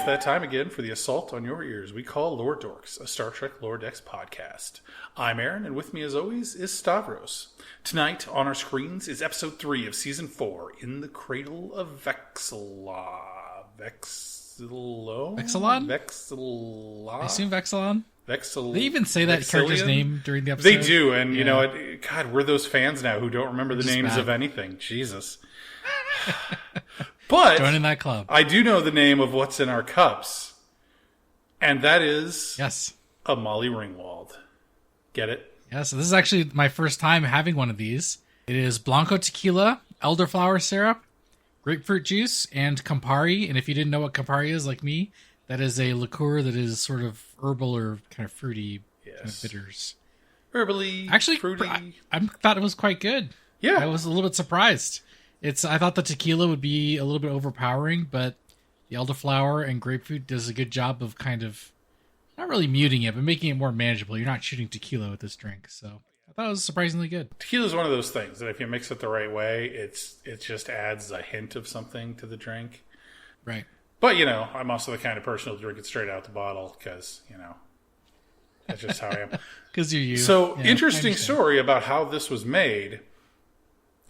that time again for the assault on your ears we call Lower Dorks, a Star Trek Lower Decks podcast. I'm Aaron, and with me as always is Stavros. Tonight on our screens is episode 3 of season 4, In the Cradle of Vexilon? I assume Vexilon? They even say that Vexillion? Character's name during the episode. They do, and you know, God, we're those fans now who don't remember the names of anything. Jesus. But join in that club. I do know the name of what's in our cups, and that is Anomaly Ringworld. Get it? Yeah, so this is actually my first time having one of these. It is Blanco tequila, elderflower syrup, grapefruit juice, and Campari. And if you didn't know what Campari is, like me, that is a liqueur that is sort of herbal or kind of fruity kind of bitters. Herbally, actually, fruity. I thought it was quite good. Yeah. I was a little bit surprised. I thought the tequila would be a little bit overpowering, but the elderflower and grapefruit does a good job of kind of not really muting it, but making it more manageable. You're not shooting tequila with this drink, so I thought it was surprisingly good. Tequila is one of those things that if you mix it the right way, it just adds a hint of something to the drink. Right. But, you know, I'm also the kind of person who'll drink it straight out the bottle because, you know, that's just how I am. Because you're you. So, interesting story about how this was made,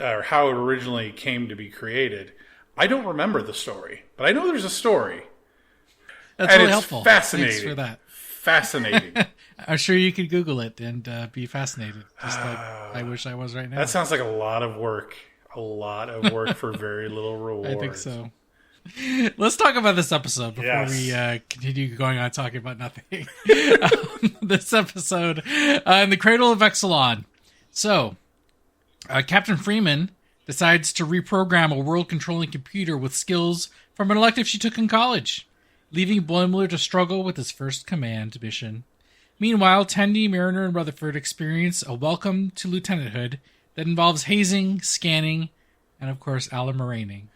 or how it originally came to be created. I don't remember the story, but I know there's a story. That's really helpful. Fascinating. Thanks for that. Fascinating. I'm sure you could Google it and be fascinated, just like I wish I was right now. That sounds like a lot of work. A lot of work for very little reward. I think so. Let's talk about this episode before we continue going on talking about nothing. This episode, In the Cradle of Vexilon. So, Captain Freeman decides to reprogram a world-controlling computer with skills from an elective she took in college, leaving Boimler to struggle with his first command mission. Meanwhile, Tendi, Mariner, and Rutherford experience a welcome to lieutenanthood that involves hazing, scanning, and of course, alarming.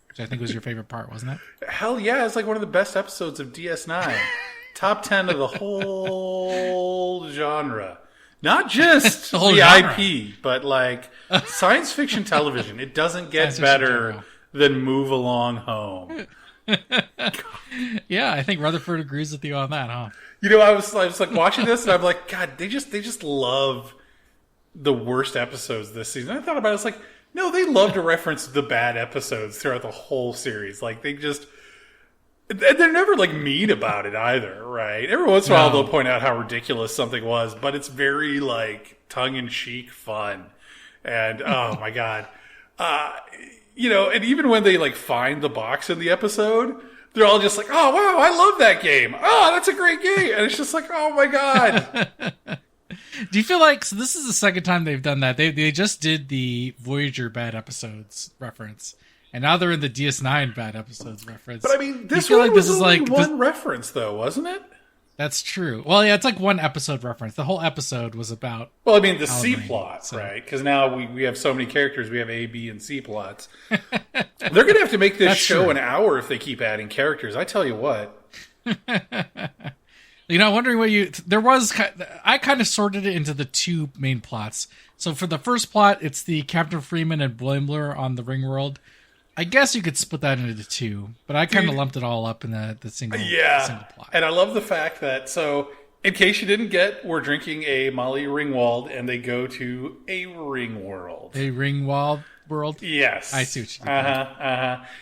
Which I think was your favorite part, wasn't it? Hell yeah, it's like one of the best episodes of DS9. Top 10 of the whole genre. Not just the IP, but like science fiction television. It doesn't get better than Move Along Home. Yeah, I think Rutherford agrees with you on that, huh? You know, I was like watching this and I'm like, God, they just love the worst episodes this season. I thought about it, it's like, no, they love to reference the bad episodes throughout the whole series. Like, they're never, like, mean about it either, right? Every once in a while, they'll point out how ridiculous something was, but it's very, like, tongue-in-cheek fun. And, oh, my God. You know, and even when they, like, find the box in the episode, they're all just like, oh, wow, I love that game. Oh, that's a great game. And it's just like, oh, my God. Do you feel like, so this is the second time they've done that. They just did the Voyager bad episodes reference, and now they're in the DS9 bad episodes reference. But I mean, this one was only one reference, though, wasn't it? That's true. Well, yeah, it's like one episode reference. The whole episode was about... Well, I mean, the C plot, right? Because now we have so many characters, we have A, B, and C plots. They're going to have to make this show an hour if they keep adding characters. I tell you what. You know, I'm wondering I kind of sorted it into the two main plots. So for the first plot, it's the Captain Freeman and Boimler on the ringworld. I guess you could split that into two, but I kind of lumped it all up in the single plot. And I love the fact that, so in case you didn't get, we're drinking a Molly Ringwald and they go to a ringworld. A ringworld world? Yes. I see what you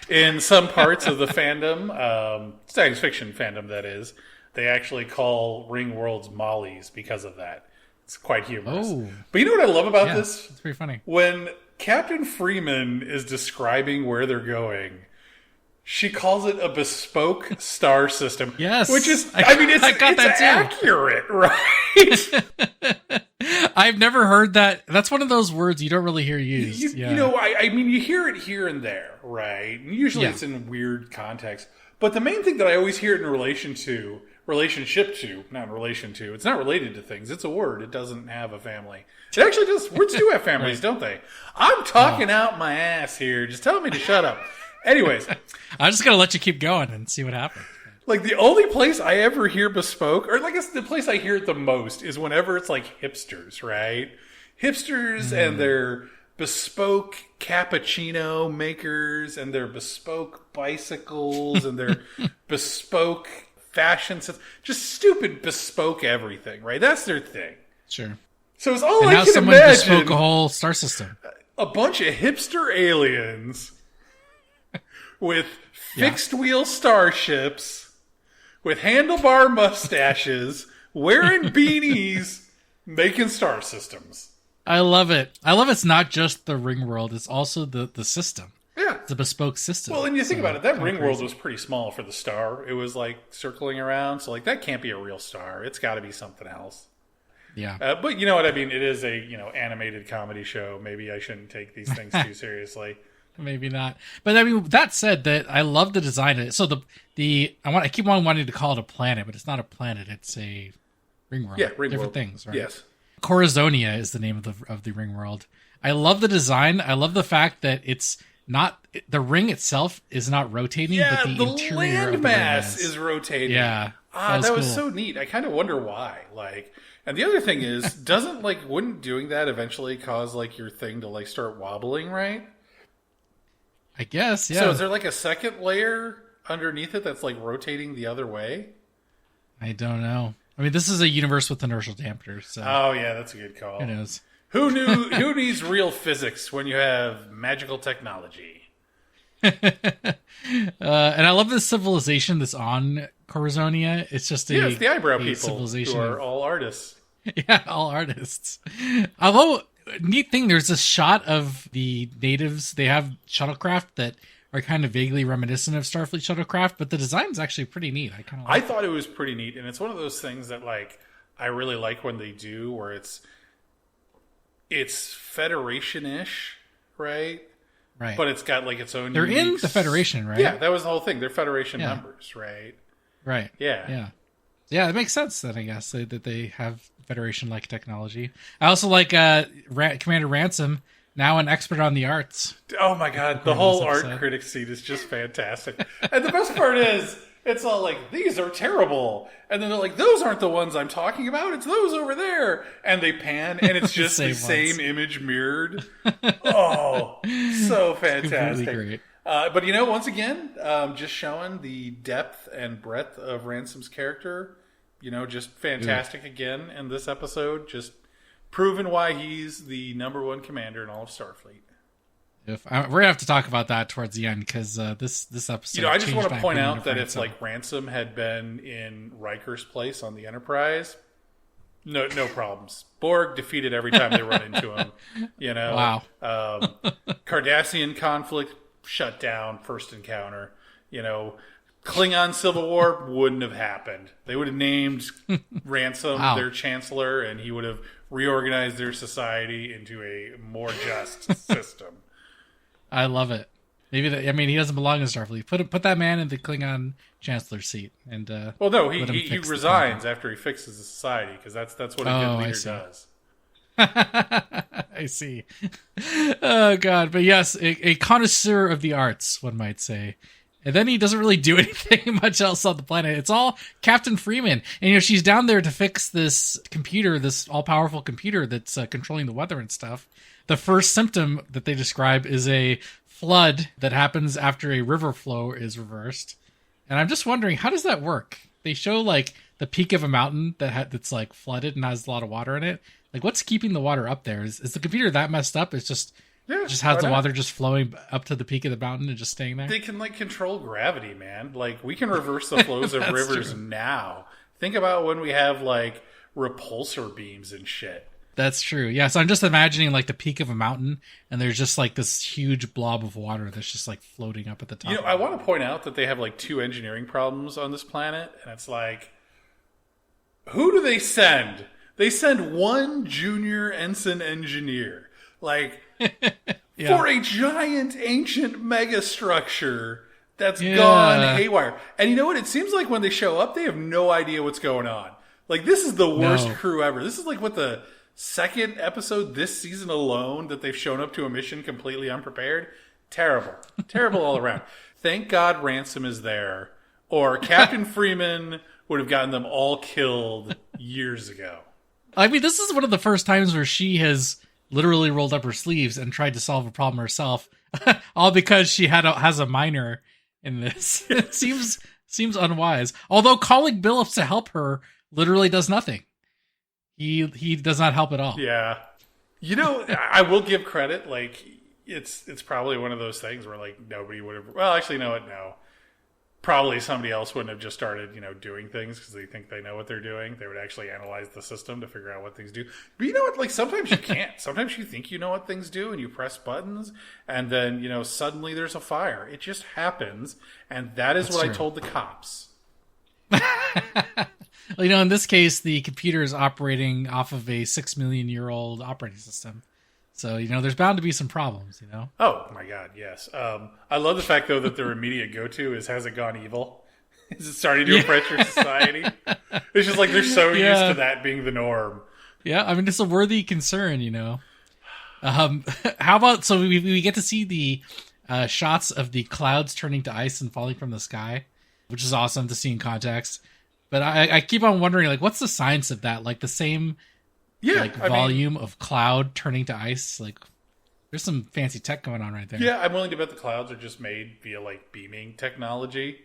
did. In some parts of the fandom, science fiction fandom that is, they actually call ringworlds Mollies because of that. It's quite humorous. Oh. But you know what I love about this? It's pretty funny. When Captain Freeman is describing where they're going, she calls it a bespoke star system. Yes. Which is, it's accurate, right? I've never heard that. That's one of those words you don't really hear used. You know, I mean, you hear it here and there, right? And usually it's in weird context. But the main thing that I always hear it in relationship to, not in relation to, it's not related to things. It's a word. It doesn't have a family. It actually does. Words do have families, don't they? I'm talking out my ass here. Just tell me to shut up. Anyways. I'm just going to let you keep going and see what happens. Like, the only place I ever hear bespoke, or I guess the place I hear it the most is whenever it's like hipsters, right? Hipsters and their bespoke cappuccino makers and their bespoke bicycles and their bespoke fashion sense, just stupid bespoke everything, right? That's their thing. Sure. So it's all and I now can someone imagine. bespoke a whole star system. A bunch of hipster aliens with fixed wheel starships, with handlebar mustaches, wearing beanies, making star systems. I love it. I love it's not just the ring world; it's also the system. Yeah, it's a bespoke system. Well, and you think about it, that ring world was pretty small for the star. It was like circling around, so like that can't be a real star. It's got to be something else. Yeah. But you know what I mean? It is a, animated comedy show. Maybe I shouldn't take these things too seriously. Maybe not. But I mean, that said, that I love the design of it. So I keep on wanting to call it a planet, but it's not a planet. It's a ring world. Yeah, ring different world. Things, right? Yes. Corazonia is the name of the ring world. I love the design. I love the fact that it's not the ring itself is not rotating, but the interior of the landmass is rotating. Yeah. That was so neat. I kind of wonder why. And the other thing is, wouldn't doing that eventually cause your thing to start wobbling, right? I guess, yeah. So is there a second layer underneath it that's rotating the other way? I don't know. I mean, this is a universe with inertial dampeners. So oh yeah, that's a good call. Who knows? Who needs real physics when you have magical technology? And I love this civilization that's on Corazonia. It's just it's the eyebrow people who are all artists. Yeah, all artists. Although, neat thing, there's this shot of the natives. They have shuttlecraft that are kind of vaguely reminiscent of Starfleet shuttlecraft, but the design's actually pretty neat. I thought it was pretty neat, and it's one of those things that I really like when they do, where it's Federation-ish, right? Right. But it's got its own. They're in the Federation, right? Yeah, that was the whole thing. They're Federation members, right? Right. Yeah. Yeah, it makes sense then, I guess, that they have Federation-like technology. I also like Commander Ransom, now an expert on the arts. Oh my god, the whole art critic seat is just fantastic. And the best part is, it's all these are terrible. And then they're those aren't the ones I'm talking about, it's those over there. And they pan, and it's just the same image mirrored. Oh, so fantastic. Really great. But once again, just showing the depth and breadth of Ransom's character. Just fantastic again in this episode. Just proving why he's the number one commander in all of Starfleet. We're gonna have to talk about that towards the end because this episode. I just want to point out that if Ransom had been in Riker's place on the Enterprise, no problems. Borg defeated every time they run into him. Wow. Cardassian conflict shut down first encounter. Klingon Civil War wouldn't have happened. They would have named Ransom their chancellor, and he would have reorganized their society into a more just system. I love it. Maybe he doesn't belong in Starfleet. Put that man in the Klingon chancellor seat, and he resigns after he fixes the society because that's what a good leader does. I see. Oh god, but yes, a connoisseur of the arts, one might say. And then he doesn't really do anything much else on the planet. It's all Captain Freeman. And, she's down there to fix this computer, this all-powerful computer that's controlling the weather and stuff. The first symptom that they describe is a flood that happens after a river flow is reversed. And I'm just wondering, how does that work? They show, the peak of a mountain that's, flooded and has a lot of water in it. What's keeping the water up there? Is the computer that messed up? It's just... Yeah, just has the water just flowing up to the peak of the mountain and just staying there? They can control gravity, man. We can reverse the flows of rivers now. Think about when we have repulsor beams and shit. That's true. Yeah, so I'm just imagining the peak of a mountain and there's just this huge blob of water that's just floating up at the top. I want to point out that they have two engineering problems on this planet, and it's who do they send? They send one junior ensign engineer. For a giant ancient megastructure that's gone haywire. And you know what? It seems like when they show up, they have no idea what's going on. This is the worst crew ever. This is what the second episode this season alone that they've shown up to a mission completely unprepared. Terrible. Terrible all around. Thank God Ransom is there, or Captain Freeman would have gotten them all killed years ago. I mean, this is one of the first times where she has literally rolled up her sleeves and tried to solve a problem herself, all because she has a minor in this. It seems Seems unwise. Although calling Billups to help her literally does nothing. He does not help at all. Yeah. You know, I will give credit. Like, it's probably one of those things where, like, nobody would have... Well, actually, no. Probably somebody else wouldn't have just started, doing things because they think they know what they're doing. They would actually analyze the system to figure out what things do. But you know what? Like, sometimes you can't. Sometimes you think you know what things do and you press buttons and then, suddenly there's a fire. It just happens. And that's what true. I told the cops. Well, in this case, the computer is operating off of a 6 million year old operating system. So, there's bound to be some problems, Oh, my God, yes. I love the fact, though, that their immediate go-to is, has it gone evil? Is it starting to approach your society? It's just like they're so used to that being the norm. Yeah, I mean, it's a worthy concern, How about, so we get to see the shots of the clouds turning to ice and falling from the sky, which is awesome to see in context. But I keep on wondering, like, what's the science of that? Like, the same... volume of cloud turning to ice. Like, there's some fancy tech going on right there. Yeah, I'm willing to bet the clouds are just made via like beaming technology,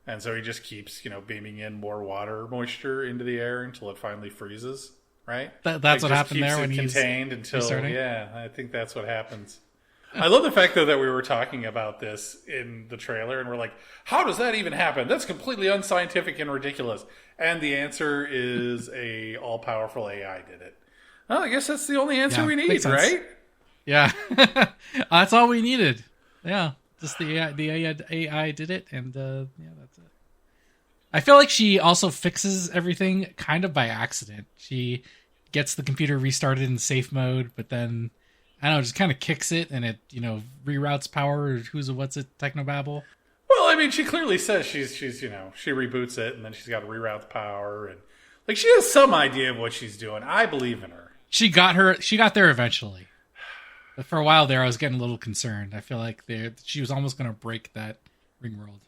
and so he just keeps beaming in more water moisture into the air until it finally freezes. Right? That's what happened there when he's contained until restarting? Yeah, I think that's what happens. I love the fact though that we were talking about this in the trailer, and we're like, how does that even happen? That's completely unscientific and ridiculous. And the answer is a all-powerful AI did it. Well, I guess that's the only answer we need, right? Yeah. That's all we needed. Yeah. Just the AI did it, and that's it. I feel like she also fixes everything kind of by accident. She gets the computer restarted in safe mode, but then, I don't know, just kind of kicks it, and it, reroutes power, or what's it, technobabble. Well, I mean, she clearly says she's she reboots it, and then she's got to reroute the power, and like she has some idea of what she's doing. I believe in her. She got there eventually. But for a while there, I was getting a little concerned. I feel like she was almost going to break that ringworld.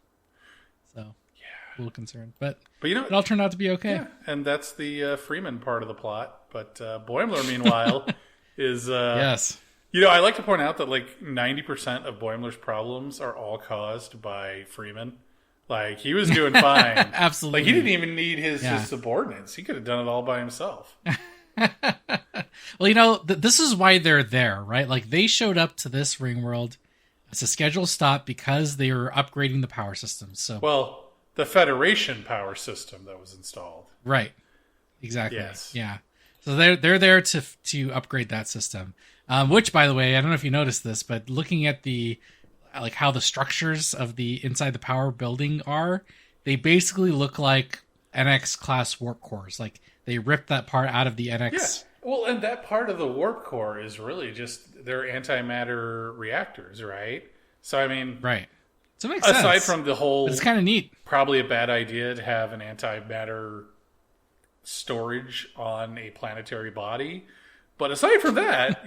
So, yeah, a little concerned. But it all turned out to be okay. Yeah, and that's the Freeman part of the plot. But Boimler, meanwhile, is... yes. I like to point out that like 90% of Boimler's problems are all caused by Freeman. Like, he was doing fine. Absolutely. Like, he didn't even need his subordinates. He could have done it all by himself. Well, this is why they're there, right? Like, they showed up to this ringworld as a scheduled stop because they were upgrading the power system. So, well, the Federation power system that was installed. Right. Exactly. Yes. Yeah. So they're there to upgrade that system. Which, by the way, I don't know if you noticed this, but looking at how the structures of the inside the power building are, they basically look like NX class warp cores. Like, they ripped that part out of the NX. Yeah. Well, and that part of the warp core is really just their antimatter reactors, right? So, I mean... Right. So it makes sense. Aside from the whole... But it's kind of neat. Probably a bad idea to have an antimatter storage on a planetary body. But aside from that,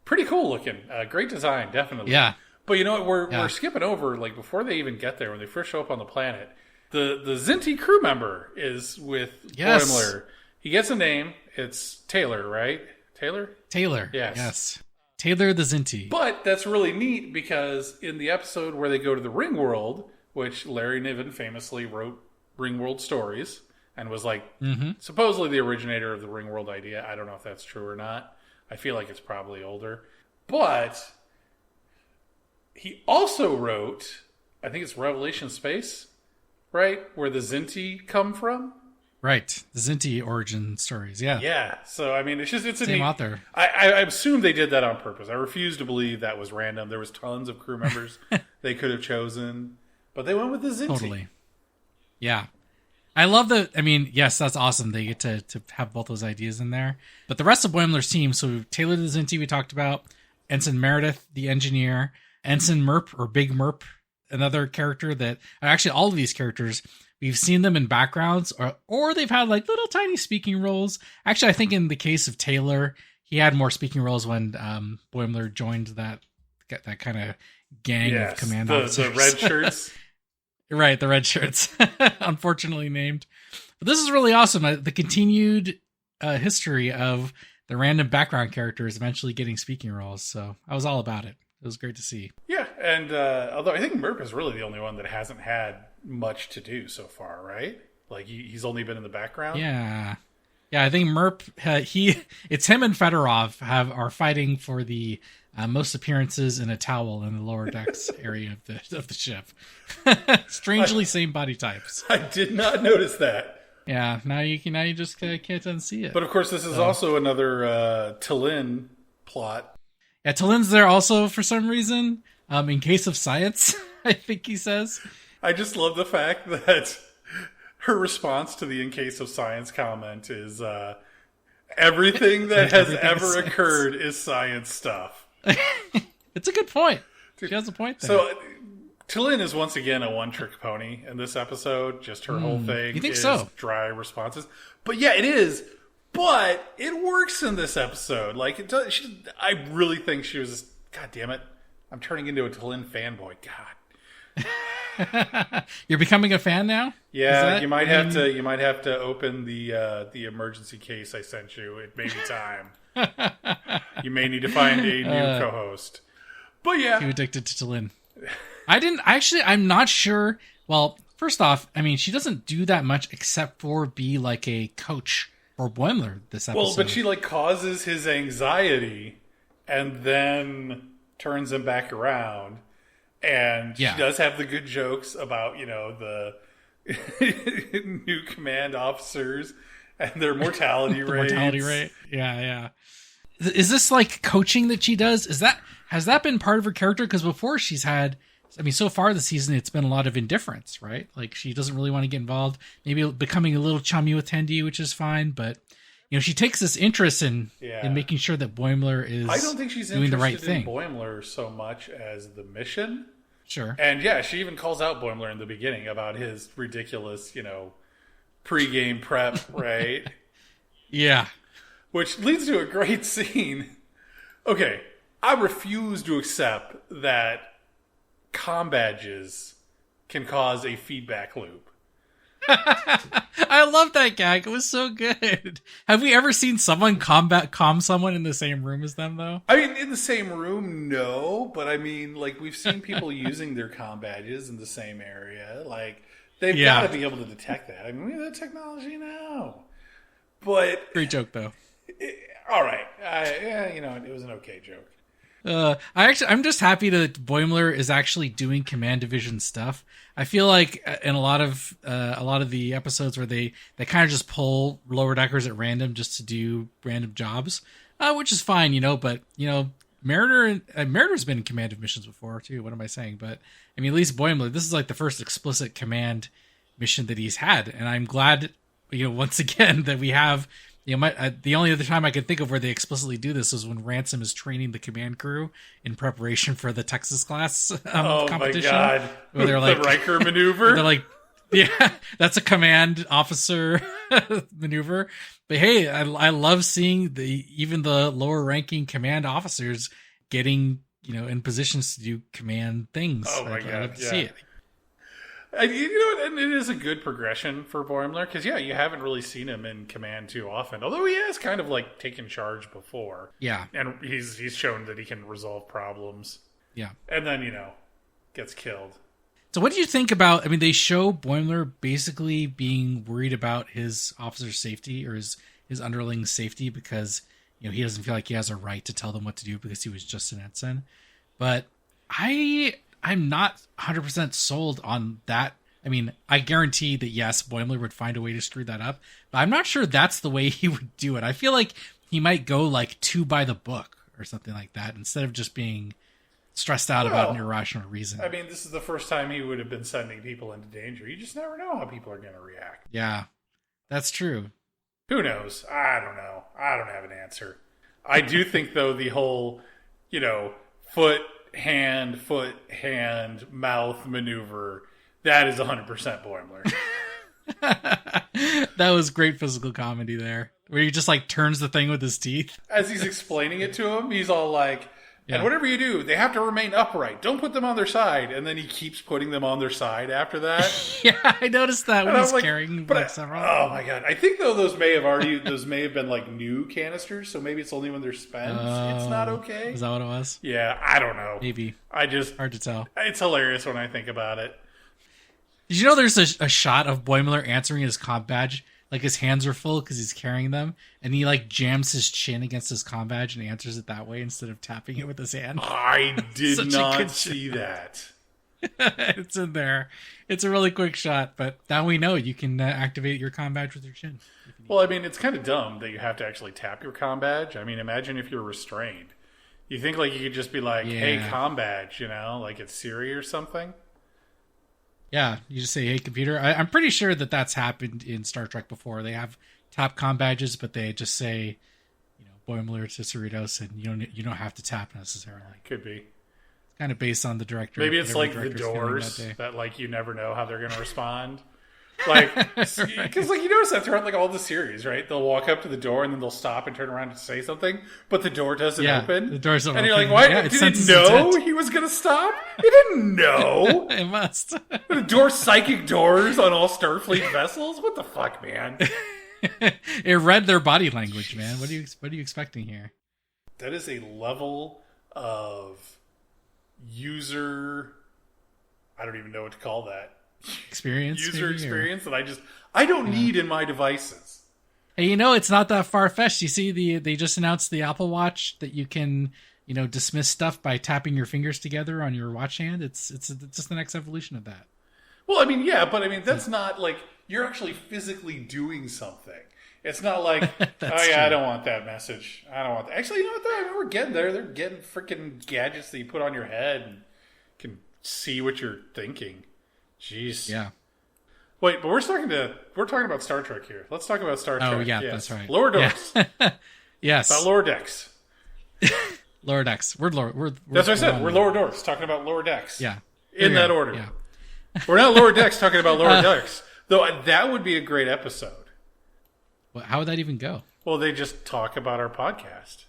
pretty cool looking. Great design, definitely. Yeah. But you know what? We're skipping over, like, before they even get there, when they first show up on the planet, the Zinti crew member is with Boimler. He gets a name. It's Taylor, right? Taylor? Taylor. Yes. Taylor the Zinti. But that's really neat because in the episode where they go to the Ringworld, which Larry Niven famously wrote Ringworld stories and was like supposedly the originator of the Ringworld idea. I don't know if that's true or not. I feel like it's probably older. But he also wrote, I think it's Revelation Space, right? Where the Zinti come from. Right. The Zinti origin stories. Yeah. Yeah. So, I mean, it's a same neat author. I assume they did that on purpose. I refuse to believe that was random. There was tons of crew members they could have chosen, but they went with the Zinti. Totally. Yeah. I love yes, that's awesome. They get to have both those ideas in there. But the rest of Boimler's team, so Taylor the Zinti we talked about, Ensign Meredith, the engineer, Ensign Merp, or Big Merp, another character that, actually all of these characters, we've seen them in backgrounds, or they've had like little tiny speaking roles. Actually, I think in the case of Taylor, he had more speaking roles when Boimler joined that kind of gang of command officers. The red shirts. Right, the red shirts, unfortunately named. But this is really awesome. The continued history of the random background characters eventually getting speaking roles. So I was all about it. It was great to see. Yeah, and although I think Merp is really the only one that hasn't had much to do so far, right? Like he's only been in the background. Yeah. I think Merp, it's him and Fedorov are fighting for the most appearances in a towel in the lower decks area of the ship. Strangely, same body types. I did not notice that. Yeah, now you just can't unsee it. But of course, this is also another T'Lyn plot. Yeah, T'Lyn's there also for some reason. In case of science, I think he says. I just love the fact that her response to the "in case of science" comment is everything that has ever occurred is science stuff. It's a good point. She has a point there. So T'Lyn is once again a one-trick pony in this episode. Just her whole thing you think is so? Dry responses. But yeah, it is. But it works in this episode. Like it does. I really think she was. God damn it! I'm turning into a T'Lyn fanboy. God. You're becoming a fan now? Yeah, you might have to open the emergency case I sent you. It may be time. You may need to find a new co-host. But yeah, you addicted to T'Lyn. I'm not sure. Well, first off, I mean, she doesn't do that much except for be like a coach for Boimler this episode. Well, but she like causes his anxiety and then turns him back around. And she does have the good jokes about, the new command officers and their mortality rates. Mortality rate. Yeah. Is this like coaching that she does? Has that been part of her character? Because before so far this season, it's been a lot of indifference, right? Like she doesn't really want to get involved. Maybe becoming a little chummy with Tendi, which is fine. But, she takes this interest in making sure that Boimler is I don't think she's doing the right thing. In Boimler so much as the mission. Sure. And yeah, she even calls out Boimler in the beginning about his ridiculous, pre-game prep, right? Yeah. Which leads to a great scene. Okay, I refuse to accept that comm badges can cause a feedback loop. I love that gag. It was so good. Have we ever seen someone calm someone in the same room as them, though? I mean, in the same room, no. But I mean, like, we've seen people using their comm badges in the same area. Like, they've got to be able to detect that. I mean, we have the technology now. But great joke, though. All right. It was an okay joke. I'm just happy that Boimler is actually doing command division stuff. I feel like in a lot of the episodes where they kind of just pull lower deckers at random just to do random jobs, which is fine, but Mariner's been in command of missions before too. What am I saying? But I mean, at least Boimler, this is like the first explicit command mission that he's had, and I'm glad, once again that we have. The only other time I can think of where they explicitly do this is when Ransom is training the command crew in preparation for the Texas class competition. Oh my god! Where they're like the Riker maneuver. They're like, yeah, that's a command officer maneuver. But hey, I love seeing even the lower ranking command officers getting in positions to do command things. Oh my god! I love to see it. And it is a good progression for Boimler because you haven't really seen him in command too often. Although he has kind of like taken charge before. Yeah, and he's shown that he can resolve problems. Yeah, and then gets killed. So what do you think about? I mean, they show Boimler basically being worried about his officer's safety or his underling's safety because he doesn't feel like he has a right to tell them what to do because he was just an ensign. But I'm not 100% sold on that. I mean, I guarantee that, yes, Boimler would find a way to screw that up, but I'm not sure that's the way he would do it. I feel like he might go like too by the book or something like that instead of just being stressed out about an irrational reason. I mean, this is the first time he would have been sending people into danger. You just never know how people are going to react. Yeah, that's true. Who knows? I don't know. I don't have an answer. I do think, though, the whole, foot, hand, mouth maneuver, that is 100% Boimler. That was great physical comedy there, where he just like turns the thing with his teeth. As he's explaining it to him, he's all like, and whatever you do, they have to remain upright. Don't put them on their side. And then he keeps putting them on their side after that. Yeah, I noticed that when he's carrying several. Oh my god. I think, though, those may have been like new canisters, so maybe it's only when they're spent. It's not okay. Is that what it was? Yeah, I don't know. Maybe. Hard to tell. It's hilarious when I think about it. Did you know there's a shot of Boimler answering his comm badge? Like his hands are full because he's carrying them, and he like jams his chin against his comm badge and answers it that way instead of tapping it with his hand. I did not see that. It's in there. It's a really quick shot, but now we know you can activate your comm badge with your chin. Well, I mean, it's kind of dumb that you have to actually tap your comm badge. I mean, imagine if you're restrained. You think like you could just be like, "Hey, comm badge," like it's Siri or something. Yeah, you just say, "Hey, computer." I'm pretty sure that's happened in Star Trek before. They have tap comm badges, but they just say, Boimler to Cerritos, and you don't have to tap necessarily. Could be. It's kind of based on the director. Maybe it's like the Doors that like you never know how they're going to respond. Like, because like you notice that throughout like all the series, right? They'll walk up to the door and then they'll stop and turn around to say something, but the door doesn't open. The door's not and open. you're like, why? Yeah, Did it know he was going to stop? It didn't know. It must. The door, psychic doors on all Starfleet vessels. What the fuck, man? It read their body language, man. What are you expecting here? That is a level of user. I don't even know what to call that. Experience, user experience that I don't need in my devices. Hey, it's not that far fetched. You see, they just announced the Apple Watch that you can dismiss stuff by tapping your fingers together on your watch hand. It's just the next evolution of that. Well, I mean, yeah, but I mean that's not like you're actually physically doing something. It's not like, oh yeah, true. I don't want that message. I don't want that. Actually, you know what though? I mean, we're getting there. They're getting freaking gadgets that you put on your head and can see what you're thinking. Jeez. Yeah. Wait, but we're talking about Star Trek here. Let's talk about Star Trek. Oh yeah, yes. That's right. Lower Dorks. Yeah. Yes. About Lower Decks. Lower Decks. We're that's what I said. We're Lower Dorks talking about Lower Decks. Yeah. In that order. Yeah. We're not Lower Decks talking about Lower Decks. Though that would be a great episode. Well, how would that even go? Well, they just talk about our podcast.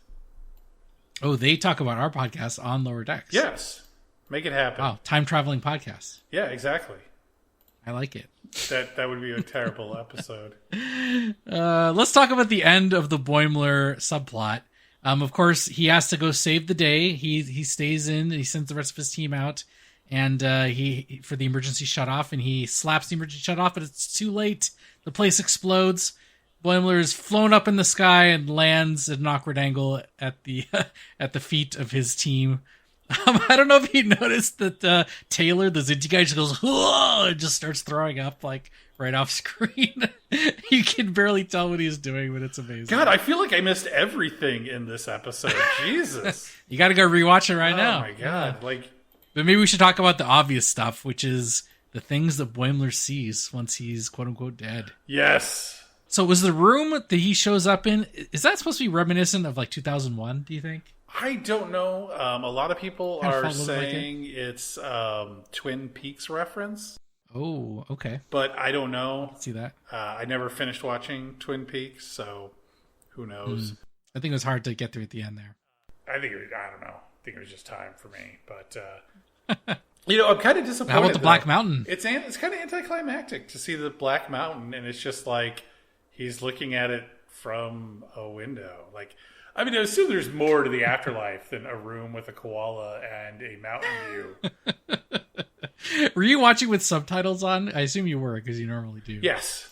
Oh, they talk about our podcast on Lower Decks. Yes. Make it happen. Wow, time traveling podcast. Yeah, exactly. I like it. That would be a terrible episode. Let's talk about the end of the Boimler subplot. Of course, he has to go save the day. He stays in. He sends the rest of his team out, and he for the emergency shut off, and he slaps the emergency shut off, but it's too late. The place explodes. Boimler is flown up in the sky and lands at an awkward angle at the feet of his team. I don't know if you noticed that Taylor, the Zinti guy, just goes, whoa, and just starts throwing up like right off screen. You can barely tell what he's doing, but it's amazing. God, I feel like I missed everything in this episode. Jesus. You got to go rewatch it right now. Oh my God. Yeah. But maybe we should talk about the obvious stuff, which is the things that Boimler sees once he's quote unquote dead. Yes. So was the room that he shows up in, is that supposed to be reminiscent of like 2001, do you think? I don't know. A lot of people are saying it's Twin Peaks reference. Oh, okay. But I don't know. See that? I never finished watching Twin Peaks, so who knows? I think it was hard to get through at the end there. I don't know. I think it was just time for me. But, I'm kind of disappointed. How about the Black Mountain? It's kind of anticlimactic to see the Black Mountain, and it's just like he's looking at it from a window. Like, I mean, I assume there's more to the afterlife than a room with a koala and a mountain view. Were you watching with subtitles on? I assume you were, because you normally do. Yes.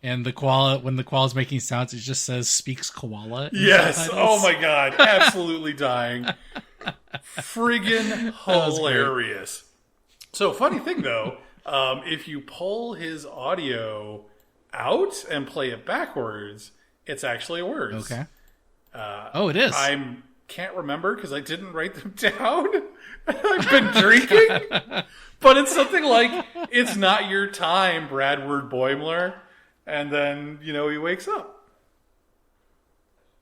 And the koala, when the koala's making sounds, it just says "speaks koala." Yes. Subtitles. Oh my God. Absolutely dying. Friggin' hilarious. So, funny thing though, if you pull his audio out and play it backwards, it's actually words. Okay. It is. I can't remember because I didn't write them down. I've been drinking. But it's something like, "It's not your time, Bradward Boimler." And then, he wakes up.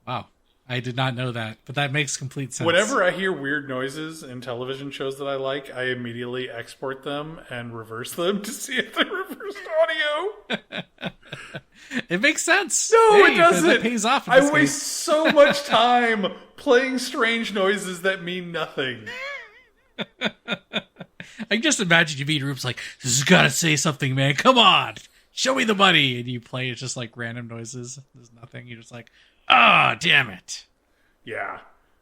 Wow. I did not know that, but that makes complete sense. Whenever I hear weird noises in television shows that I like, I immediately export them and reverse them to see if they reversed audio. It makes sense. No, it doesn't. That pays off. I waste so much time playing strange noises that mean nothing. I can just imagine you being rooms like, "This has got to say something, man. Come on. Show me the money." And you play, it's just like random noises. There's nothing. You're just like, "Ah, damn it." Yeah.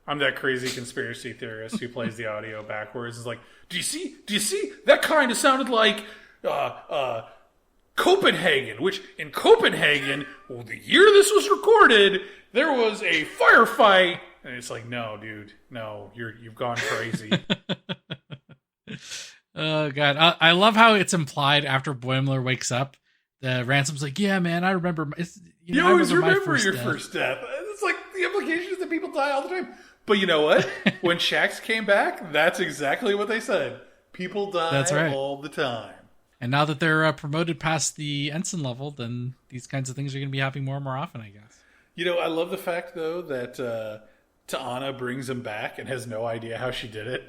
I'm that crazy conspiracy theorist who plays the audio backwards. It's like, do you see? That kind of sounded like Copenhagen, which in Copenhagen, well, the year this was recorded, there was a firefight. And it's like, no, dude, no, you've gone crazy. Oh, God. I love how it's implied after Boimler wakes up. The Ransom's like, yeah, man, I remember. You always remember your first death. It's like the implication is that people die all the time. But you know what? When Shax came back, that's exactly what they said. People die all the time. And now that they're promoted past the ensign level, then these kinds of things are going to be happening more and more often, I guess. You know, I love the fact, though, that T'Ana brings him back and has no idea how she did it.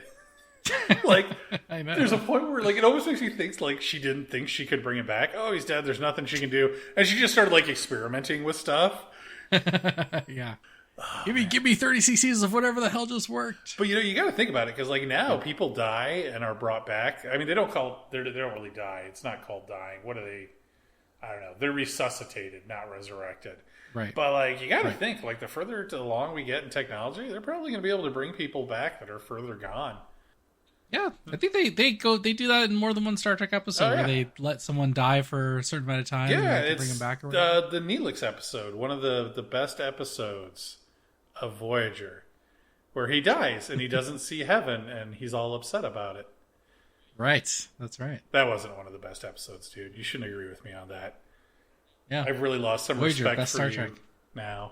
Like, I know. There's a point where, like, it almost makes me think, like, she didn't think she could bring him back. Oh, he's dead. There's nothing she can do. And she just started, like, experimenting with stuff. Yeah. Oh, give me 30 cc's of whatever the hell just worked. But, you know, you got to think about it, because, like, now people die and are brought back. I mean, they don't really die. It's not called dying. What are they? I don't know. They're resuscitated, not resurrected. Right. But, like, you got to think, like, the further along we get in technology, they're probably going to be able to bring people back that are further gone. Yeah, I think they do that in more than one Star Trek episode where they let someone die for a certain amount of time and bring them back. Or the Neelix episode, one of the best episodes of Voyager, where he dies and he doesn't see heaven and he's all upset about it. Right, that's right. That wasn't one of the best episodes, dude. You shouldn't agree with me on that. Yeah, I've really lost some Voyager, respect best for Star you Trek. now.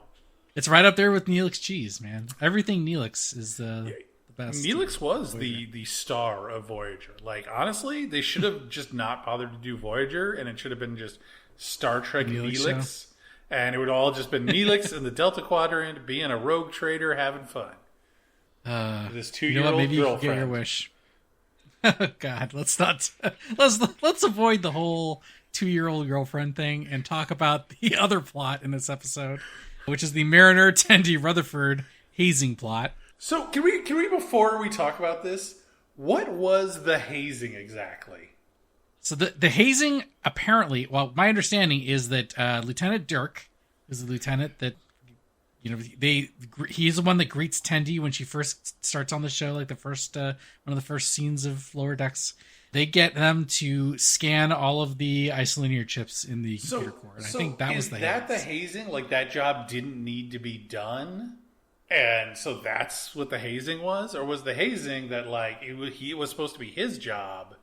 It's right up there with Neelix cheese, man. Everything Neelix is the best. Neelix was the star of Voyager. Like, honestly, they should have just not bothered to do Voyager, and it should have been just Star Trek Neelix. And it would all just been Neelix in the Delta Quadrant, being a rogue trader, having fun. This 2-year-old maybe girlfriend. You can get your wish. God, let's avoid the whole 2-year-old girlfriend thing and talk about the other plot in this episode, which is the Mariner Tendi Rutherford hazing plot. So can we before we talk about this, what was the hazing exactly? So the hazing, apparently, well, my understanding is that Lieutenant Dirk is the lieutenant that, you know, he's the one that greets Tendi when she first starts on the show, like the first one of the first scenes of Lower Decks. They get them to scan all of the isolinear chips in the computer core. And I think that was the the hazing? Like, that job didn't need to be done? And so that's what the hazing was? Or was the hazing that, like, he was supposed to be his job,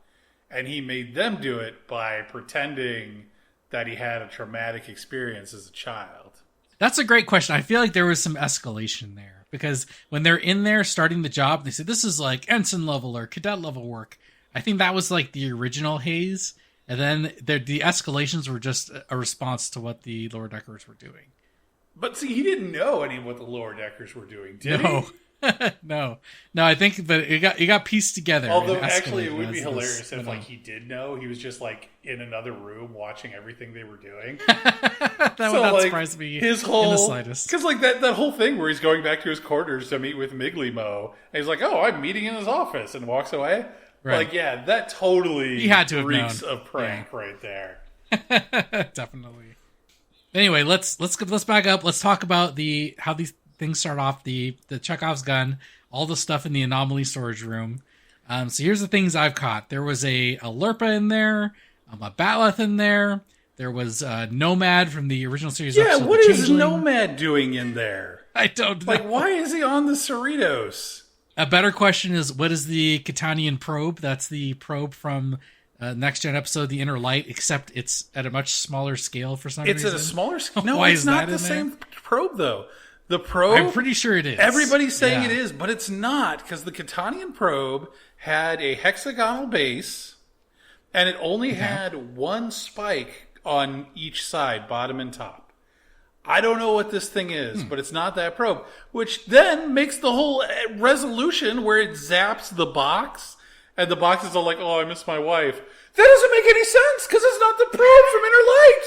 and he made them do it by pretending that he had a traumatic experience as a child? That's a great question. I feel like there was some escalation there, because when they're in there starting the job, they say, this is like ensign level or cadet level work. I think that was like the original haze. And then the escalations were just a response to what the Lower Deckers were doing. But see, he didn't know any of what the Lower Deckers were doing, did he? No, I think that it got pieced together. Although, actually, it would be hilarious if, like, he did know. He was just, like, in another room watching everything they were doing. That would not surprise me in the slightest. Because, like, that whole thing where he's going back to his quarters to meet with Miglimo, and he's like, oh, I'm meeting in his office, and walks away. Right. Like, yeah, that totally he had to have reeks known. of prank right there. Definitely. Anyway, let's back up. Let's talk about how these things start off. The Chekhov's gun, all the stuff in the Anomaly storage room. So here's the things I've caught. There was a Lurpa in there, a Batleth in there. There was Nomad from the original series. Yeah, what is Nomad doing in there? I don't know. Like, why is he on the Cerritos? A better question is, what is the Catanian probe? That's the probe from Next Gen episode, The Inner Light, except it's at a much smaller scale for some reason. It's at a smaller scale? No, Why it's not the same probe, though. The probe... I'm pretty sure it is. Everybody's saying it is, but it's not, because the Catanian probe had a hexagonal base, and it only had one spike on each side, bottom and top. I don't know what this thing is, but it's not that probe, which then makes the whole resolution where it zaps the box, and the box is all like, oh, I miss my wife. That doesn't make any sense, because it's not the probe from Inner Light.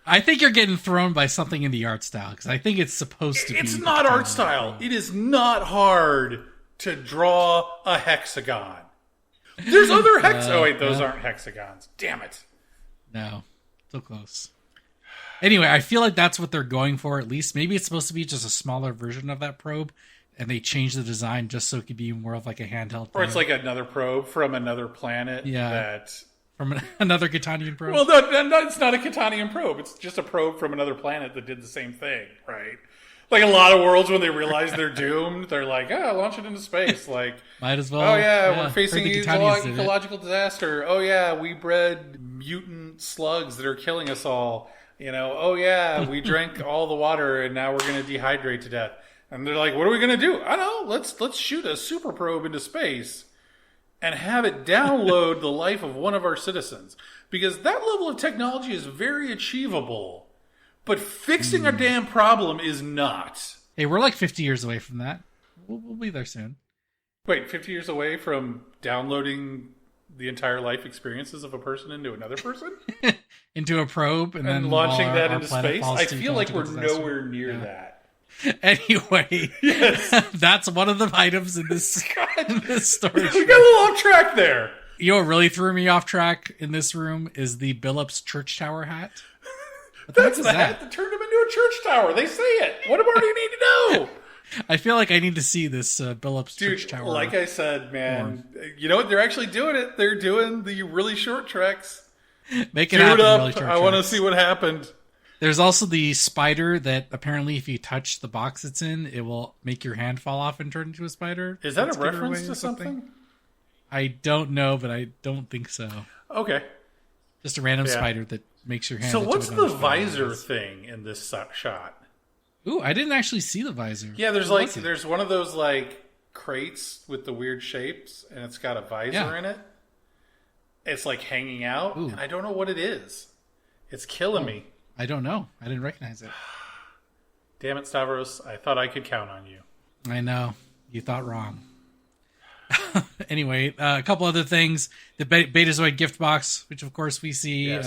I think you're getting thrown by something in the art style, because I think it's supposed to be... It's not art style. It is not hard to draw a hexagon. There's other hexagons. Oh, wait, those aren't hexagons. Damn it. No. So close. Anyway, I feel like that's what they're going for, at least. Maybe it's supposed to be just a smaller version of that probe, and they changed the design just so it could be more of like a handheld thing. Or it's like another probe from another planet that from another Catanian probe. Well, no, it's not a Catanian probe. It's just a probe from another planet that did the same thing, right? Like a lot of worlds, when they realize they're doomed, they're like, launch it into space. Like, might as well. Oh, yeah, we're facing ecological disaster. Oh, yeah, we bred mutant slugs that are killing us all. Oh, yeah, we drank all the water, and now we're going to dehydrate to death. And they're like, what are we going to do? I don't know. Let's shoot a super probe into space and have it download the life of one of our citizens. Because that level of technology is very achievable. But fixing a damn problem is not. Hey, we're like 50 years away from that. We'll be there soon. Wait, 50 years away from downloading the entire life experiences of a person into another person? Into a probe and then launching that into space? I feel like we're nowhere near that. Anyway, yes. That's one of the items in this story. We got a little off track there. You know what really threw me off track in this room is the Billups church tower hat. That's the hat that turned him into a church tower. They say it. What more do you need to know? I feel like I need to see this Billups church tower. Like I said, man, you know what? They're actually doing it. They're doing the really short treks. Make it happen. Up. Really short I want to see what happened. There's also the spider that apparently if you touch the box it's in, it will make your hand fall off and turn into a spider. Is that a reference to something? I don't know, but I don't think so. Okay. Just a random spider that makes your hand. So what's the visor thing in this shot? Ooh, I didn't actually see the visor. Yeah, there's there's one of those like crates with the weird shapes, and it's got a visor in it. It's like hanging out, and I don't know what it is. It's killing me. I don't know. I didn't recognize it. Damn it, Stavros. I thought I could count on you. I know. You thought wrong. Anyway, a couple other things. The Betazoid gift box, which of course we see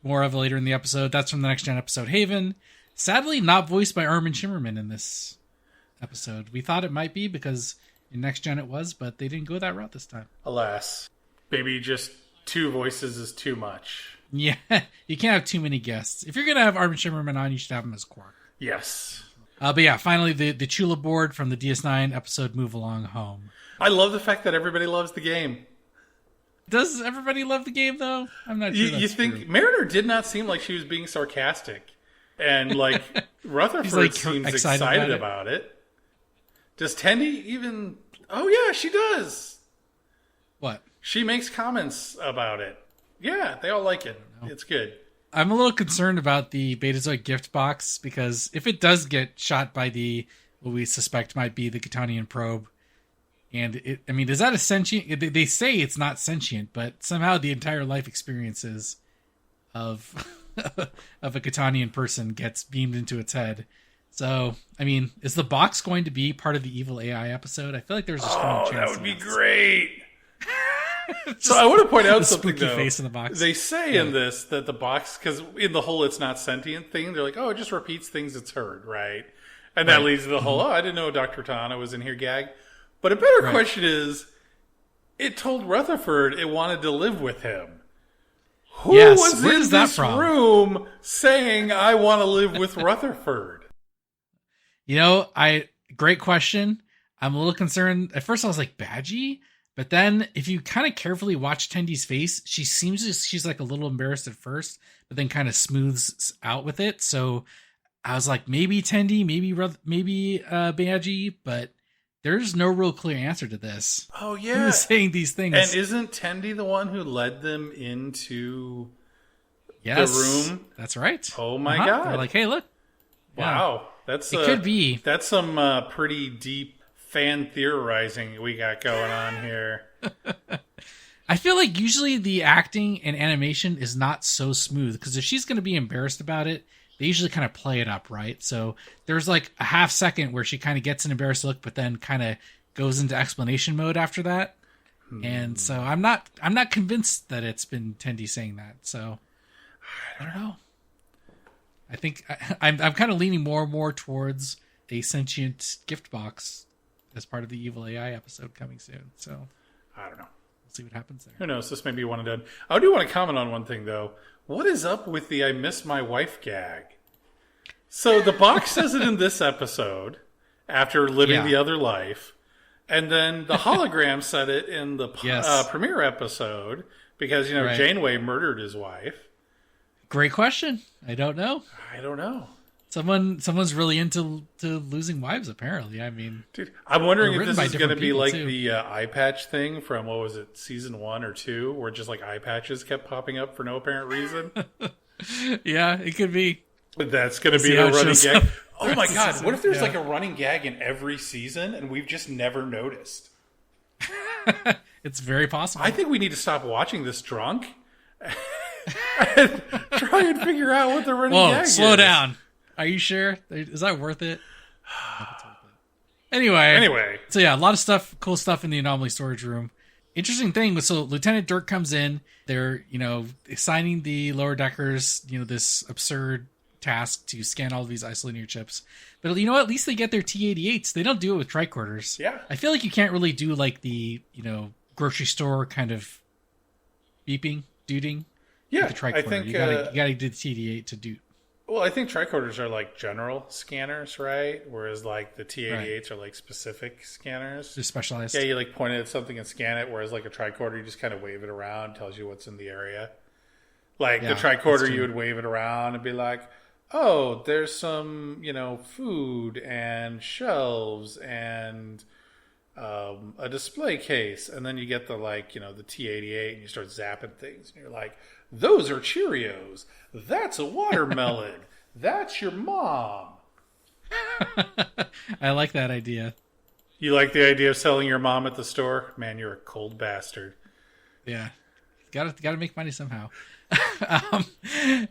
more of later in the episode. That's from the Next Gen episode Haven. Sadly, not voiced by Armin Shimmerman in this episode. We thought it might be because in Next Gen it was, but they didn't go that route this time. Alas. Maybe just 2 voices is too much. Yeah, you can't have too many guests. If you're going to have Armin Shimmerman on, you should have him as Quark. Yes. But yeah, finally, the Chula board from the DS9 episode Move Along Home. I love the fact that everybody loves the game. Does everybody love the game, though? I'm not sure. You think true. Mariner did not seem like she was being sarcastic. And like Rutherford seems excited about it. Does Tendi even... Oh, yeah, she does. What? She makes comments about it. Yeah, they all like it. It's good. I'm a little concerned about the Betazoid gift box because if it does get shot by what we suspect might be the Catanian probe, and is that a sentient? They say it's not sentient, but somehow the entire life experiences of a Catanian person gets beamed into its head. So, is the box going to be part of the evil AI episode? I feel like there's a strong chance. That would be great. So I want to point out something, though. Face in the box. They say in this that the box, because in the whole it's not sentient thing, they're like, it just repeats things it's heard, right? And that leads to the whole, I didn't know Dr. Tana was in here gag. But a better question is, it told Rutherford it wanted to live with him. Who was in this room saying, I want to live with Rutherford? Great question. I'm a little concerned. At first I was like, Badgie? But then if you kind of carefully watch Tendi's face, she's like a little embarrassed at first, but then kind of smooths out with it. So I was like, maybe Tendi, maybe Badgie, but there's no real clear answer to this. Oh, yeah. Who is saying these things? And isn't Tendi the one who led them into the room? That's right. Oh, my God. They're like, hey, look. Wow. Yeah. Could be. That's some pretty deep fan theorizing we got going on here. I feel like usually the acting and animation is not so smooth because if she's going to be embarrassed about it, they usually kind of play it up, right? So there's like a half second where she kind of gets an embarrassed look, but then kind of goes into explanation mode after that. And so I'm not convinced that it's been Tendi saying that. So I don't know. I think I'm kind of leaning more and more towards a sentient gift box as part of the evil AI episode coming soon. So I don't know. We'll see what happens there. Who knows? This may be one and done. I do want to comment on one thing, though. What is up with the I miss my wife gag? So the box says it in this episode after living the other life. And then the hologram said it in the premiere episode Because, Right. Janeway murdered his wife. Great question. I don't know. I don't know. Someone's really into losing wives, apparently. I mean, Dude, I'm wondering They're if written this by is going to different be people, like too. the eye patch thing from, what was it, season 1 or 2, where just like eye patches kept popping up for no apparent reason. yeah, it could be. That's going to be See the how it running shows gag. up Oh the my rest of the god! season. What if there's Yeah. like a running gag in every season and we've just never noticed? It's very possible. I think we need to stop watching this drunk and try and figure out what the running Whoa, gag is. slow down. Are you sure? Is that worth it? Anyway. So yeah, a lot of cool stuff in the Anomaly storage room. Interesting thing was, so Lieutenant Dirk comes in. They're, assigning the lower deckers, this absurd task to scan all of these isolinear chips. But you know what? At least they get their T-88s. They don't do it with tricorders. Yeah. I feel like you can't really do like the, grocery store kind of beeping, duding. Yeah, with the tricorder. I think you gotta do the T-88 to do. Well, I think tricorders are like general scanners, right? Whereas like the T-88s are like specific scanners. They're specialized. Yeah, you like point at something and scan it, whereas like a tricorder, you just kind of wave it around, tells you what's in the area. Like the tricorder, you would wave it around and be like, oh, there's some, food and shelves and a display case. And then you get the the T-88 and you start zapping things. And you're like, those are Cheerios. That's a watermelon. That's your mom. I like that idea. You like the idea of selling your mom at the store? Man, you're a cold bastard. Yeah. Gotta make money somehow.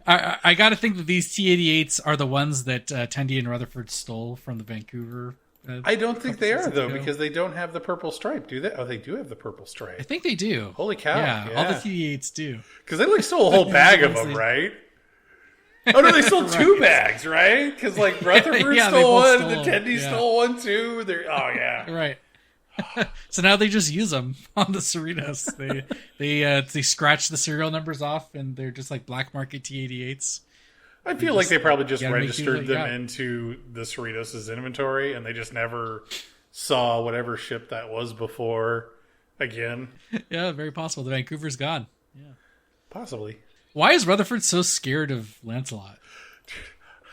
I gotta think that these T-88s are the ones that Tendi and Rutherford stole from the Vancouver. I don't think they are, though, ago. because they don't have the purple stripe, do they? Oh, they do have the purple stripe. I think they do. Holy cow. Yeah, all the T-88s do. Because they stole a whole bag of them, right? Oh, no, they stole two bags, right? Because, Rutherford stole one, and the Tendi stole one, too. Oh, yeah. Right. So now they just use them on the Cerritos. They scratch the serial numbers off, and they're just like black market T-88s. I feel like they probably just registered them yeah. into the Cerritos' inventory, and they just never saw whatever ship that was before again. Yeah, very possible. The Vancouver's gone. Yeah, possibly. Why is Rutherford so scared of Lancelot?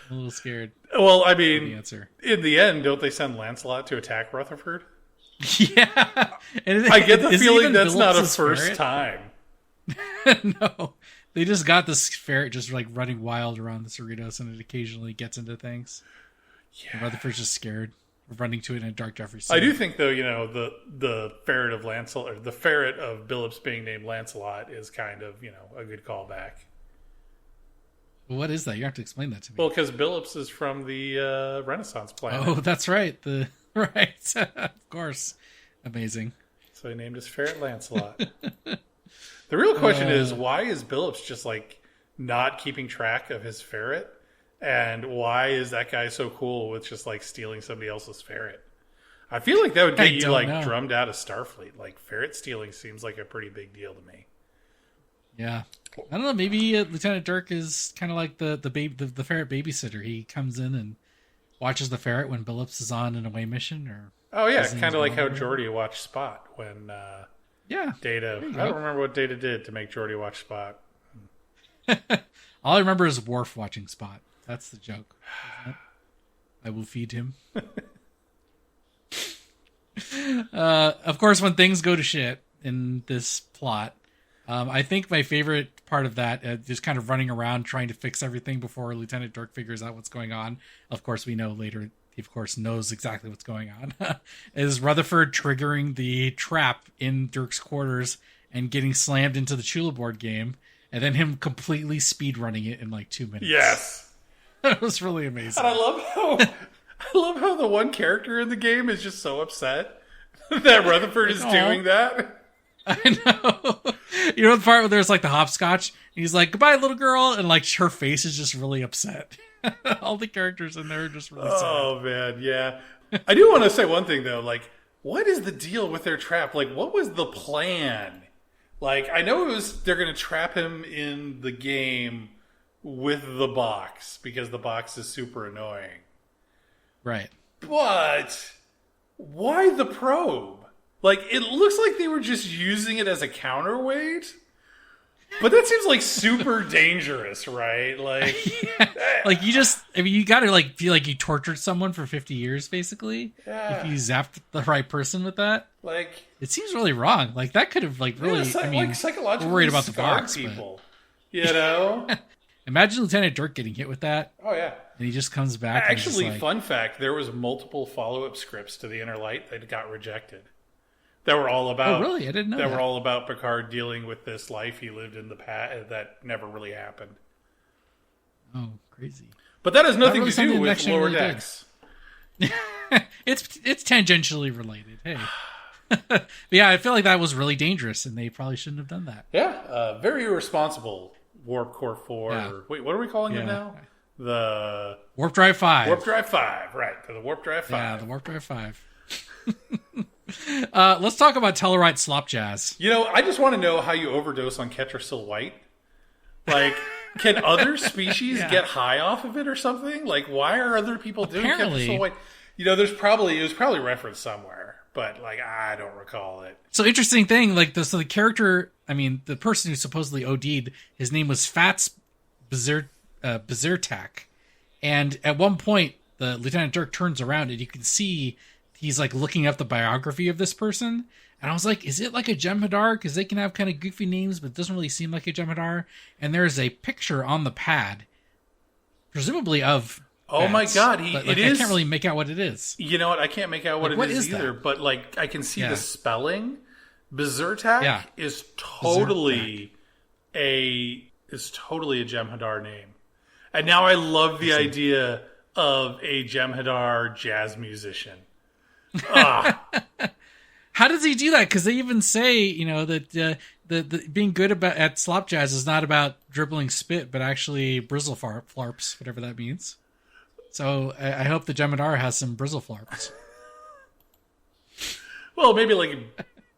I'm a little scared. Well, I mean, the answer. In the end, don't they send Lancelot to attack Rutherford? Yeah, and I get the feeling that's not a first time. No. They just got this ferret just running wild around the Cerritos, and it occasionally gets into things. Yeah. And Rutherford's just scared of running to it in a dark Jeffrey scene. I do think, though, the ferret of Lancelot, or the ferret of Billups being named Lancelot is kind of, a good callback. What is that? You have to explain that to me. Well, because Billups is from the Renaissance planet. Oh, that's right. Right. Of course. Amazing. So he named his ferret Lancelot. The real question is, why is Billups just not keeping track of his ferret? And why is that guy so cool with just stealing somebody else's ferret? I feel like that would get you drummed out of Starfleet. Ferret stealing seems like a pretty big deal to me. Yeah. I don't know. Maybe Lieutenant Dirk is kind of like the ferret babysitter. He comes in and watches the ferret when Billups is on an away mission, or kind of like how Geordi watched Spot when Data. I don't remember what Data did to make Geordi watch Spot. All I remember is Worf watching Spot. That's the joke. Isn't it? I will feed him. Of course, when things go to shit in this plot, I think my favorite part of that, just kind of running around trying to fix everything before Lieutenant Dirk figures out what's going on. Of course, we know later he, of course, knows exactly what's going on. Is Rutherford triggering the trap in Dirk's quarters and getting slammed into the Chula board game, and then him completely speedrunning it in 2 minutes. Yes. That was really amazing. And I love how the one character in the game is just so upset that Rutherford is doing that. I know. You know the part where there's the hopscotch? And he's like, goodbye, little girl. And her face is just really upset. All the characters in there are just really sad. Oh, man. Yeah. I do want to say one thing, though. What is the deal with their trap? What was the plan? I know it was they're going to trap him in the game with the box because the box is super annoying. Right. But why the probe? It looks like they were just using it as a counterweight. But that seems like super dangerous, right? Like, yeah. Like you gotta like feel like you tortured someone for 50 years, basically. Yeah. If you zapped the right person with that. Like, it seems really wrong. Like that could have like really, like psychologically we're worried about the box, people. You know? Imagine Lieutenant Dirk getting hit with that. Oh, yeah. And he just comes back. Actually, and fun fact, there was multiple follow-up scripts to The Inner Light that got rejected. That were all about... Oh, really? I didn't know that. That were all about Picard dealing with this life he lived in the past that never really happened. Oh, crazy. But that has nothing to do with Lower Decks. It's tangentially related. Hey. But yeah, I feel like that was really dangerous, and they probably shouldn't have done that. Yeah, very irresponsible. Warp Core 4. Yeah. Wait, what are we calling it now? The... Warp Drive 5. Warp Drive 5, right. The Warp Drive 5. Yeah, the Warp Drive 5. Let's talk about Tellarite Slop Jazz. You know, I just want to know how you overdose on Ketrasil White. Like, can other species get high off of it or something? Like, why are other people doing Ketrasil White? You know, it was probably referenced somewhere, but like I don't recall it. So interesting thing, like the character, I mean, the person who supposedly OD'd, his name was Fats Bezertak, and at one point, the Lieutenant Dirk turns around and you can see he's like looking up the biography of this person. And I was like, is it like a Jem'Hadar? Because they can have kind of goofy names, but it doesn't really seem like a Jem'Hadar. And there's a picture on the pad, presumably of Oh my god, it is. I can't really make out what it is. You know what? I can't make out what it is either, but like I can see the spelling. Bezertak is totally a Jem'Hadar name. And now I love the idea of a Jem'Hadar jazz musician. How does he do that? Because they even say, you know, that the being good at slop jazz is not about dribbling spit, but actually brizzle flarps, whatever that means. So I hope the Jem'Hadar has some brizzle flarps. Well, maybe like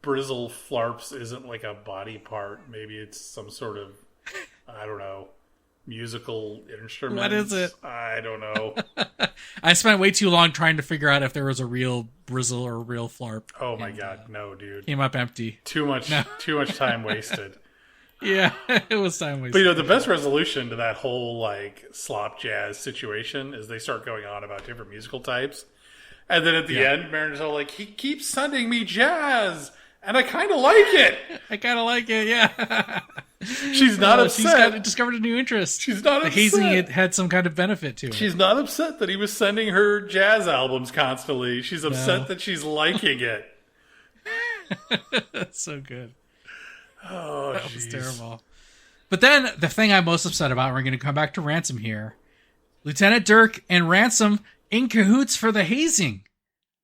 brizzle flarps isn't like a body part. Maybe it's some sort of, I don't know, musical instrument. What is it? I don't know. I spent way too long trying to figure out if there was a real brizzle or a real flarp. Oh my god, no, dude. Came up empty. Too much time wasted. Yeah, it was time wasted. But you know, the best resolution to that whole like slop jazz situation is they start going on about different musical types. And then at the end, Mariner's all like, he keeps sending me jazz, and I kind of like it. Yeah. She's not upset. She's discovered a new interest. She's not upset. The hazing had some kind of benefit to it. She's not upset that he was sending her jazz albums constantly. She's upset that she's liking it. That's so good. Oh, that was terrible. But then the thing I'm most upset about, we're going to come back to Ransom here. Lieutenant Dirk and Ransom in cahoots for the hazing.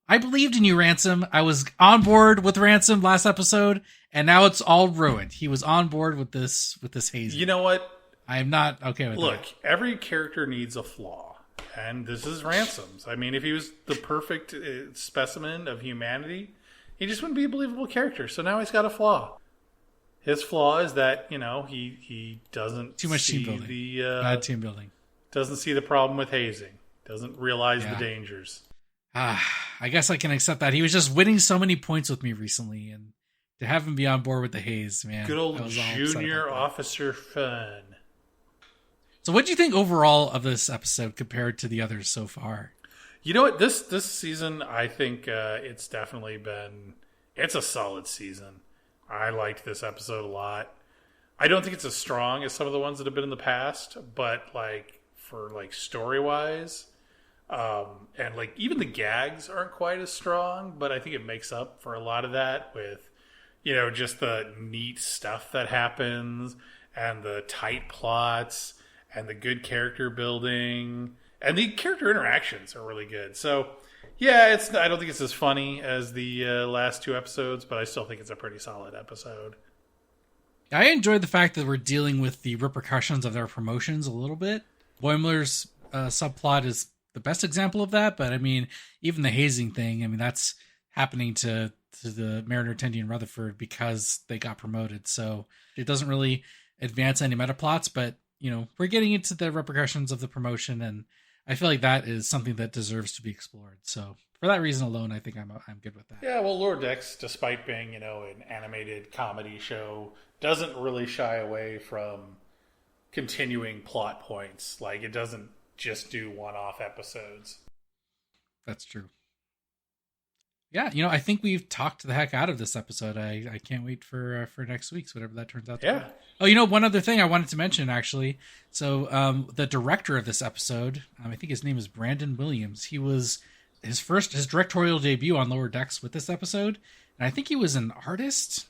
I believed in you, Ransom. I was on board with Ransom last episode, and now it's all ruined. He was on board with this hazing. You know what? I am not okay with that. Look, every character needs a flaw, and this is Ransom's. I mean, if he was the perfect specimen of humanity, he just wouldn't be a believable character. So now he's got a flaw. His flaw is that, you know, he doesn't too much see team building. Bad team building. Doesn't see the problem with hazing. Doesn't realize the dangers. I guess I can accept that. He was just winning so many points with me recently, and to have him be on board with the haze, man. Good old junior officer fun. So what do you think overall of this episode compared to the others so far? You know what? This season, I think it's definitely been... It's a solid season. I liked this episode a lot. I don't think it's as strong as some of the ones that have been in the past, but like for like story-wise, and like even the gags aren't quite as strong, but I think it makes up for a lot of that with, you know, just the neat stuff that happens and the tight plots and the good character building and the character interactions are really good. So yeah, I don't think it's as funny as the last two episodes, but I still think it's a pretty solid episode. I enjoyed the fact that we're dealing with the repercussions of their promotions a little bit. Boimler's subplot is the best example of that, but I mean, even the hazing thing, I mean, that's happening to the Mariner, Tendi, and Rutherford because they got promoted. So it doesn't really advance any meta plots, but you know, we're getting into the repercussions of the promotion, and I feel like that is something that deserves to be explored. So for that reason alone, I think I'm good with that. Yeah, well, Lower Decks, despite being, an animated comedy show, doesn't really shy away from continuing plot points. Like, it doesn't just do one-off episodes. That's true. Yeah, I think we've talked the heck out of this episode. I can't wait for next week's, whatever that turns out to be. Oh, one other thing I wanted to mention, actually. So the director of this episode, I think his name is Brandon Williams. He was his directorial debut on Lower Decks with this episode. And I think he was an artist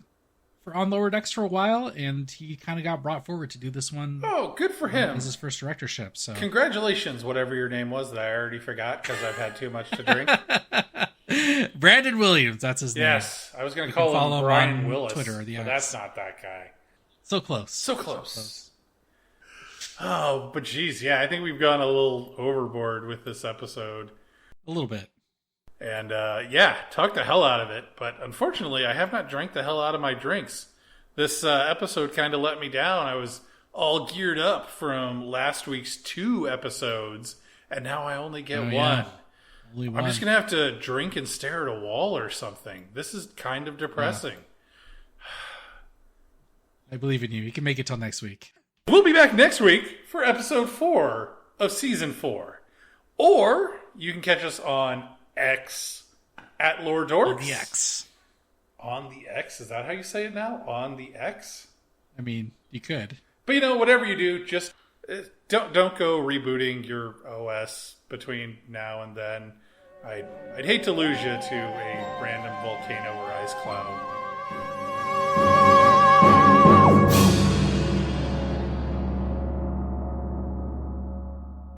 on Lower Decks for a while, and he kind of got brought forward to do this one. Oh, good for him. As his first directorship. So congratulations, whatever your name was that I already forgot because I've had too much to drink. Brandon Williams, that's his name. Yes, I was going to call him Brian Willis, Twitter, but that's not that guy. So close. So close. Oh, but geez, yeah, I think we've gone a little overboard with this episode. A little bit. And talked the hell out of it, but unfortunately I have not drank the hell out of my drinks. This episode kind of let me down. I was all geared up from last week's 2 episodes, and now I only get one. Yeah. I'm just going to have to drink and stare at a wall or something. This is kind of depressing. I believe in you. You can make it till next week. We'll be back next week for episode 4 of season 4. Or you can catch us on X at Lower Dorks. On the X. On the X? Is that how you say it now? On the X? I mean, you could. But whatever you do, just don't go rebooting your OS between now and then. I'd hate to lose you to a random volcano or ice cloud.